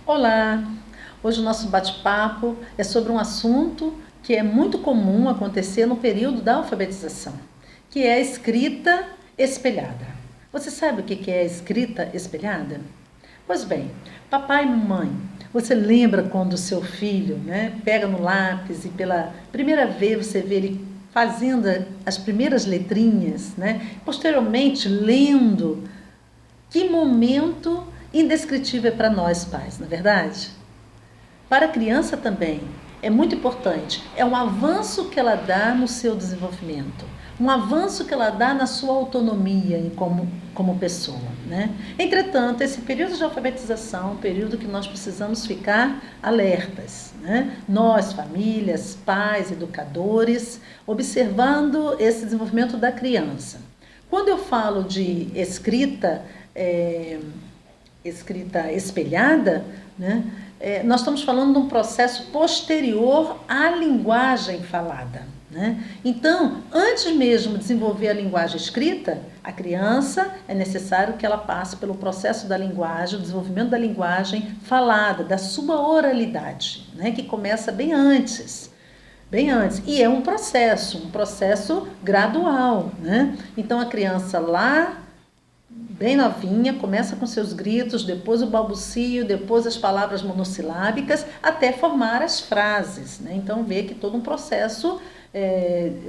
Olá! Hoje o nosso bate-papo é sobre um assunto que é muito comum acontecer no período da alfabetização, que é a escrita espelhada. Você sabe o que é a escrita espelhada? Pois bem, papai e mamãe, você lembra quando o seu filho, pega no lápis e pela primeira vez você vê ele fazendo as primeiras letrinhas, posteriormente lendo. Que momento indescritível para nós pais, não é verdade? Para a criança também é muito importante, é um avanço que ela dá no seu desenvolvimento, um avanço que ela dá na sua autonomia como pessoa. Entretanto, esse período de alfabetização é um período que nós precisamos ficar alertas. Nós, famílias, pais, educadores, observando esse desenvolvimento da criança. Quando eu falo de escrita espelhada, nós estamos falando de um processo posterior à linguagem falada. Então, antes mesmo de desenvolver a linguagem escrita, a criança é necessário que ela passe pelo processo da linguagem, o desenvolvimento da linguagem falada, da sua oralidade, que começa bem antes. E é um processo gradual. Então, a criança lá, bem novinha, começa com seus gritos, depois o balbucio, depois as palavras monossilábicas, até formar as frases. Então, vê que todo um processo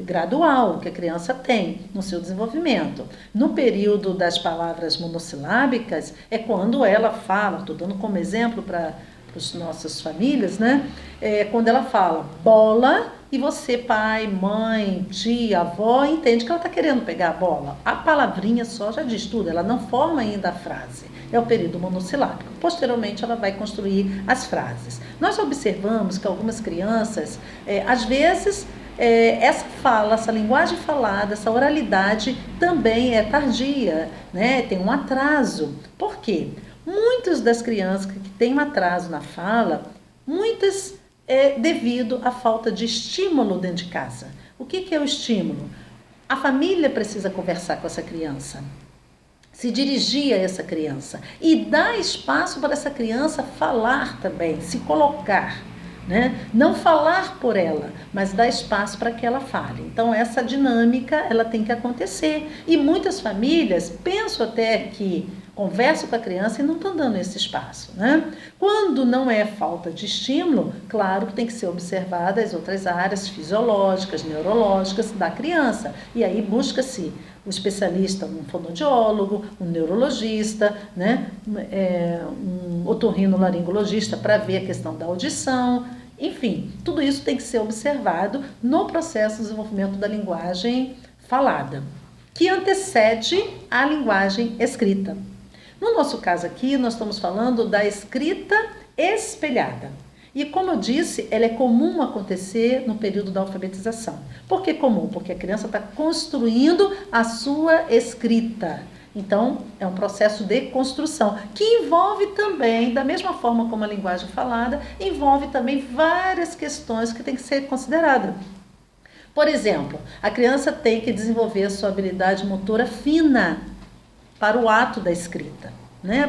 gradual que a criança tem no seu desenvolvimento. No período das palavras monossilábicas, é quando ela fala, estou dando como exemplo para as nossas famílias, quando ela fala bola, e você, pai, mãe, tia, avó, entende que ela está querendo pegar a bola. A palavrinha só já diz tudo, ela não forma ainda a frase. É o período monossilábico. Posteriormente, ela vai construir as frases. Nós observamos que algumas crianças, às vezes, essa linguagem falada, essa oralidade também é tardia, tem um atraso. Por quê? Muitas das crianças que têm um atraso na fala, muitas devido à falta de estímulo dentro de casa. O que é o estímulo? A família precisa conversar com essa criança, se dirigir a essa criança e dar espaço para essa criança falar também, se colocar. Não falar por ela, mas dar espaço para que ela fale. Então, essa dinâmica ela tem que acontecer. E muitas famílias pensam até que conversam com a criança e não estão dando esse espaço. Quando não é falta de estímulo, claro que tem que ser observada as outras áreas fisiológicas, neurológicas da criança. E aí busca-se um especialista, um fonoaudiólogo, um neurologista, um otorrinolaringologista para ver a questão da audição. Enfim, tudo isso tem que ser observado no processo de desenvolvimento da linguagem falada, que antecede a linguagem escrita. No nosso caso aqui, nós estamos falando da escrita espelhada. E como eu disse, ela é comum acontecer no período da alfabetização. Por que comum? Porque a criança está construindo a sua escrita. Então, é um processo de construção, que envolve também, da mesma forma como a linguagem falada, envolve também várias questões que têm que ser consideradas. Por exemplo, a criança tem que desenvolver a sua habilidade motora fina para o ato da escrita,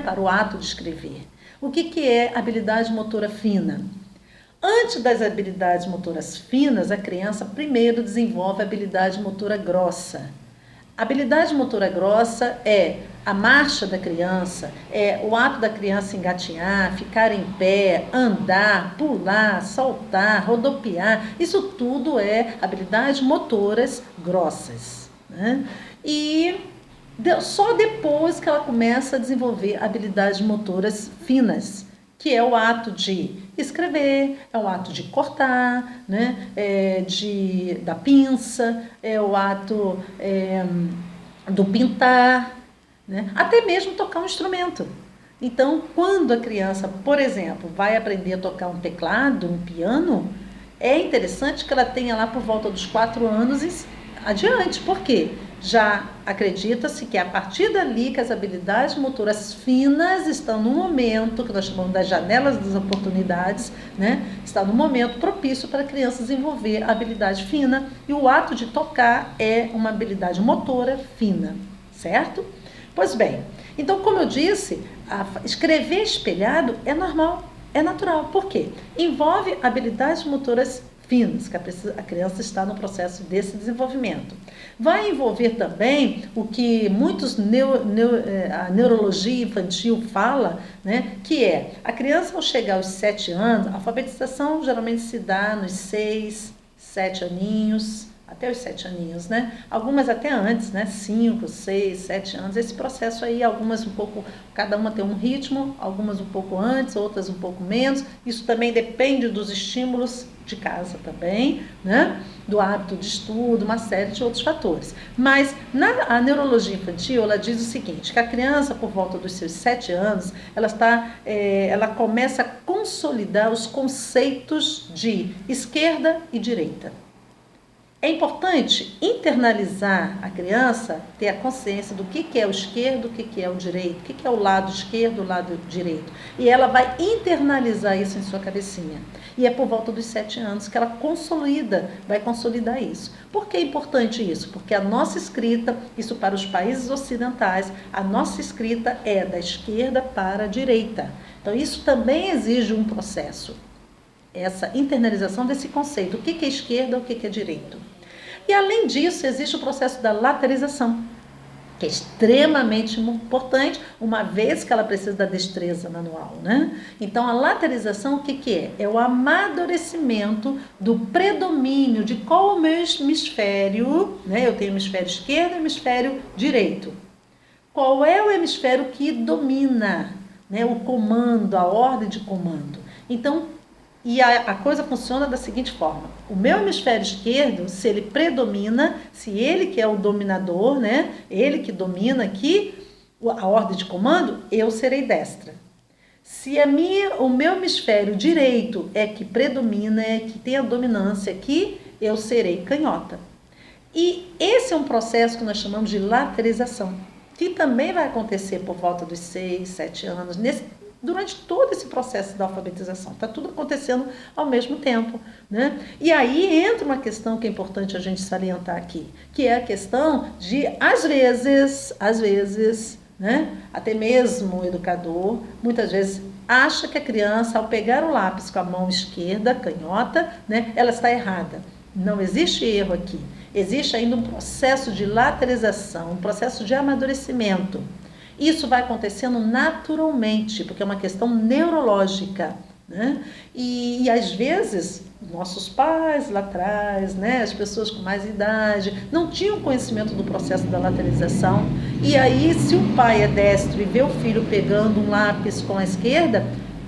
para o ato de escrever. O que é habilidade motora fina? Antes das habilidades motoras finas, a criança primeiro desenvolve a habilidade motora grossa. A habilidade motora grossa é a marcha da criança, é o ato da criança engatinhar, ficar em pé, andar, pular, saltar, rodopiar. Isso tudo é habilidades motoras grossas. E só depois que ela começa a desenvolver habilidades motoras finas, que é o ato de escrever, é o ato de cortar, da pinça, é o ato do pintar, até mesmo tocar um instrumento. Então, quando a criança, por exemplo, vai aprender a tocar um teclado, um piano, é interessante que ela tenha lá por volta dos 4 anos e adiante. Por quê? Já acredita-se que é a partir dali que as habilidades motoras finas estão no momento, que nós chamamos das janelas das oportunidades, está no momento propício para a criança desenvolver a habilidade fina, e o ato de tocar é uma habilidade motora fina, certo? Pois bem, então, como eu disse, escrever espelhado é normal. É natural. Por quê? Envolve habilidades motoras finas, que a criança está no processo desse desenvolvimento. Vai envolver também o que a neurologia infantil fala, né, que é a criança ao chegar aos 7 anos, a alfabetização geralmente se dá nos 6, 7 aninhos, até os 7 aninhos, né? Algumas até antes, né? 5, 6, 7 anos. Esse processo aí, algumas um pouco, cada uma tem um ritmo, algumas um pouco antes, outras um pouco menos. Isso também depende dos estímulos de casa também, né? Do hábito de estudo, uma série de outros fatores. Mas a neurologia infantil, ela diz o seguinte, que a criança, por volta dos seus 7 anos, ela começa a consolidar os conceitos de esquerda e direita. É importante internalizar a criança, ter a consciência do que é o esquerdo, o que é o direito, o que é o lado esquerdo, o lado direito. E ela vai internalizar isso em sua cabecinha. E é por volta dos 7 anos que ela vai consolidar isso. Por que é importante isso? Porque a nossa escrita, isso para os países ocidentais, a nossa escrita é da esquerda para a direita. Então isso também exige um processo. Essa internalização desse conceito, o que é esquerda, o que é direito. E além disso, existe o processo da laterização, que é extremamente importante, uma vez que ela precisa da destreza manual, né? Então, a laterização, o que é? É o amadurecimento do predomínio de qual o meu hemisfério, né? Eu tenho hemisfério esquerdo e hemisfério direito. Qual é o hemisfério que domina, né, o comando, a ordem de comando? Então, a coisa funciona da seguinte forma. O meu hemisfério esquerdo, se ele predomina, se ele que é o dominador, né? Ele que domina aqui a ordem de comando, eu serei destra. Se o meu hemisfério direito é que predomina, é que tem a dominância aqui, eu serei canhota. E esse é um processo que nós chamamos de laterização, que também vai acontecer por volta dos 6, 7 anos, durante todo esse processo da alfabetização. Está tudo acontecendo ao mesmo tempo, né? E aí entra uma questão que é importante a gente salientar aqui, que é a questão de, às vezes, né, até mesmo o educador, muitas vezes, acha que a criança, ao pegar o lápis com a mão esquerda, canhota, né, ela está errada. Não existe erro aqui. Existe ainda um processo de laterização, um processo de amadurecimento. Isso vai acontecendo naturalmente, porque é uma questão neurológica, né? E às vezes, nossos pais lá atrás, né, as pessoas com mais idade, não tinham conhecimento do processo da lateralização. E aí, se o pai é destro e vê o filho pegando um lápis com a esquerda,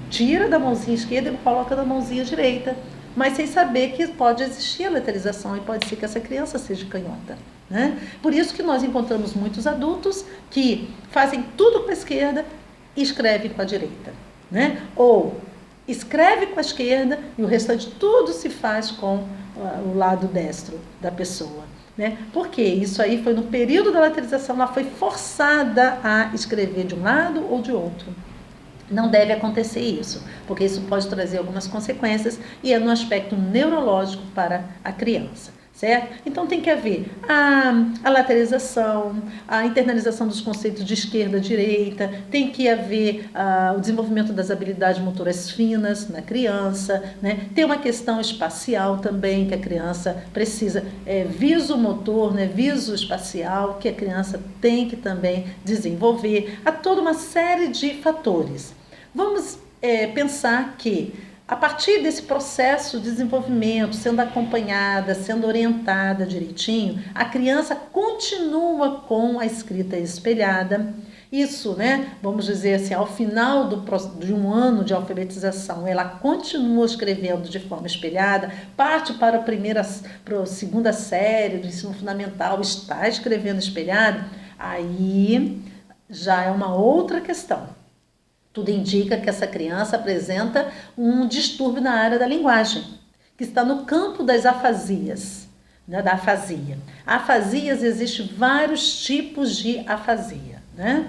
tira da mãozinha esquerda e coloca da mãozinha direita, mas sem saber que pode existir a lateralização e pode ser que essa criança seja canhota, né? Por isso que nós encontramos muitos adultos que fazem tudo com a esquerda e escrevem com a direita, né? Ou escreve com a esquerda e o restante tudo se faz com o lado destro da pessoa, né? Porque isso aí foi no período da laterização, ela foi forçada a escrever de um lado ou de outro. Não deve acontecer isso, porque isso pode trazer algumas consequências e é no aspecto neurológico para a criança, certo? Então tem que haver a lateralização, a internalização dos conceitos de esquerda e direita, tem que haver o desenvolvimento das habilidades motoras finas na criança, né? Tem uma questão espacial também que a criança precisa, visomotor, né? Visoespacial, que a criança tem que também desenvolver. Há toda uma série de fatores. Vamos pensar que, a partir desse processo de desenvolvimento, sendo acompanhada, sendo orientada direitinho, a criança continua com a escrita espelhada. Isso, né, vamos dizer assim, ao final de um ano de alfabetização, ela continua escrevendo de forma espelhada, parte para a segunda série do ensino fundamental, está escrevendo espelhado, aí já é uma outra questão. Tudo indica que essa criança apresenta um distúrbio na área da linguagem, que está no campo das afasias, né, da afasia. Afasias, existem vários tipos de afasia, né?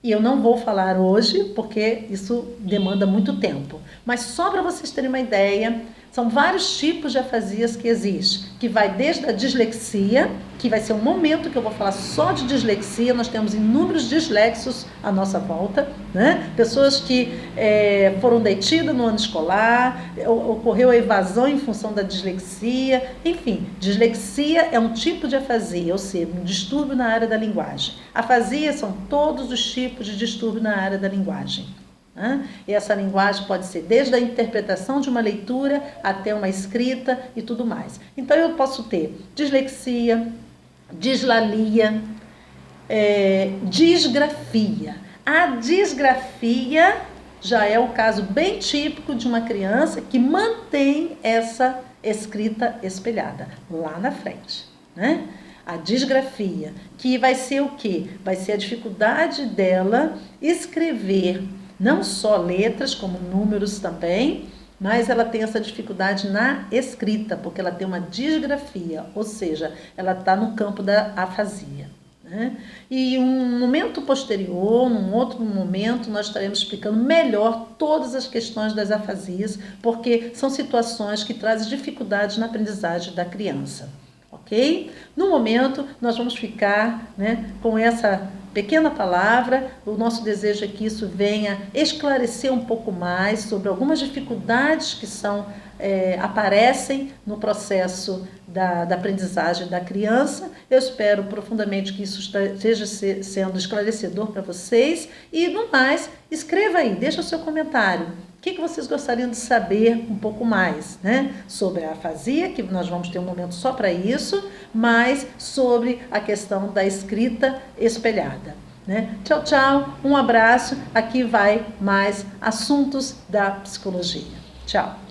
E eu não vou falar hoje, porque isso demanda muito tempo. Mas só para vocês terem uma ideia, São vários tipos de afasias que existem, que vai desde a dislexia, que vai ser um momento que eu vou falar só de dislexia. Nós temos inúmeros dislexos à nossa volta, né? Pessoas que foram detidas no ano escolar, ocorreu a evasão em função da dislexia, enfim, dislexia é um tipo de afasia, ou seja, um distúrbio na área da linguagem. Afasia são todos os tipos de distúrbio na área da linguagem. E essa linguagem pode ser desde a interpretação de uma leitura até uma escrita e tudo mais. Então eu posso ter dislexia, dislalia, disgrafia. A disgrafia já é o caso bem típico de uma criança que mantém essa escrita espelhada lá na frente, né? A disgrafia, que vai ser o quê? Vai ser a dificuldade dela escrever não só letras, como números também, mas ela tem essa dificuldade na escrita, porque ela tem uma disgrafia, ou seja, ela está no campo da afasia, né? E um momento posterior, num outro momento, nós estaremos explicando melhor todas as questões das afasias, porque são situações que trazem dificuldades na aprendizagem da criança, ok? No momento, nós vamos ficar, né, com essa pequena palavra. O nosso desejo é que isso venha esclarecer um pouco mais sobre algumas dificuldades que aparecem no processo da aprendizagem da criança. Eu espero profundamente que isso esteja sendo esclarecedor para vocês. E, no mais, escreva aí, deixa o seu comentário. O que vocês gostariam de saber um pouco mais, né? Sobre a afasia, que nós vamos ter um momento só para isso, mas sobre a questão da escrita espelhada, né? Tchau, tchau, um abraço. Aqui vai mais assuntos da psicologia. Tchau.